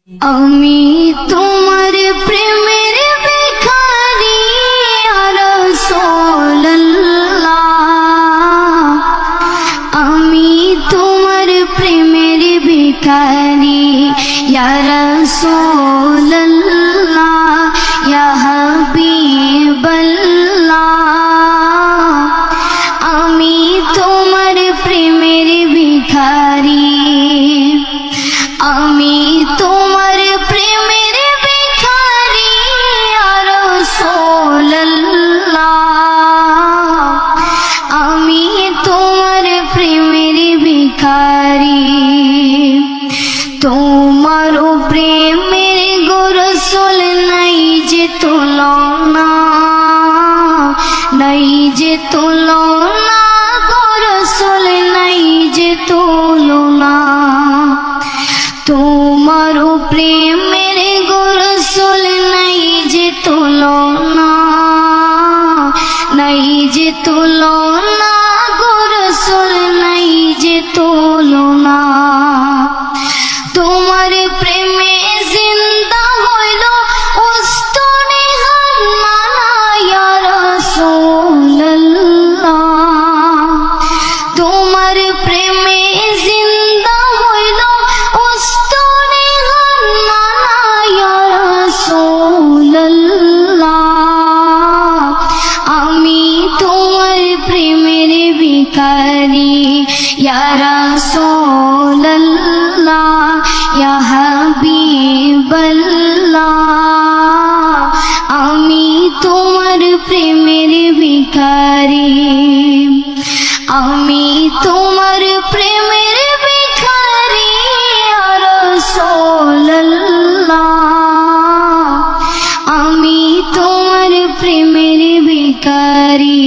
আমি তোমার প্রেমের ভিখারি ইয়া রাসূলুল্লাহ, আমি তোমার প্রেমের ভিখারি ইয়া রাসূলুল্লাহ, ইয়া হাবিবাল্লাহ, আমি তোমার প্রেমের ভিখারি, আমি তোমার প্রেমের ভিখারি ইয়া রাসূলুল্লাহ, আমি তোমার প্রেমের ভিখারি। তোমার প্রেমের গো রাসূল নাই যে তুলনা, নাই যে তুলনা গো রাসূল নাই যে তুলনা। তোমার প্রেমের গো রাসূল নাই যে তুলনা, নাই যে তুলনা গো রাসূল নাই যে তুলনা। তোমার প্রেমে জিন্দা হইল উস্তনে হান্নানা ইয়া রাসূলুল্লাহ, তোমার প্রেমে জিন্দা হইল উস্তনে হান্নানা ইয়া রাসূলুল্লাহ, আমি তোমার প্রেমের ভিখারি ইয়া রাসূলুল্লাহ, ইয়া হাবিবাল্লাহ, আমি তোমার প্রেমের ভিখারি, আমি তোমার প্রেমের ভিখারি ইয়া রাসূলুল্লাহ, আমি তোমার প্রেমের ভিখারি।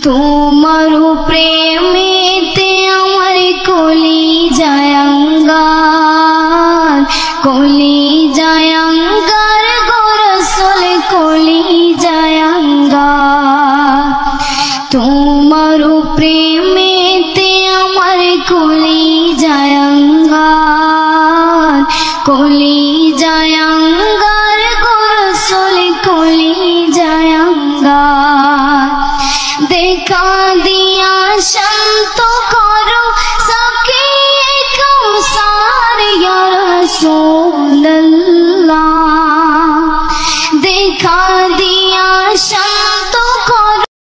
তোমার প্রেমেতে আমার কলিজায় আঙ্গার, কলিজায় আঙ্গার গো রাসূল কলিজায় আঙ্গার। তোমার প্রেমেতে আমার কলিজায় আঙ্গার, কলিজায় আঙ্গার গো রাসূল কলিজায় আঙ্গার। দেখা দিয়া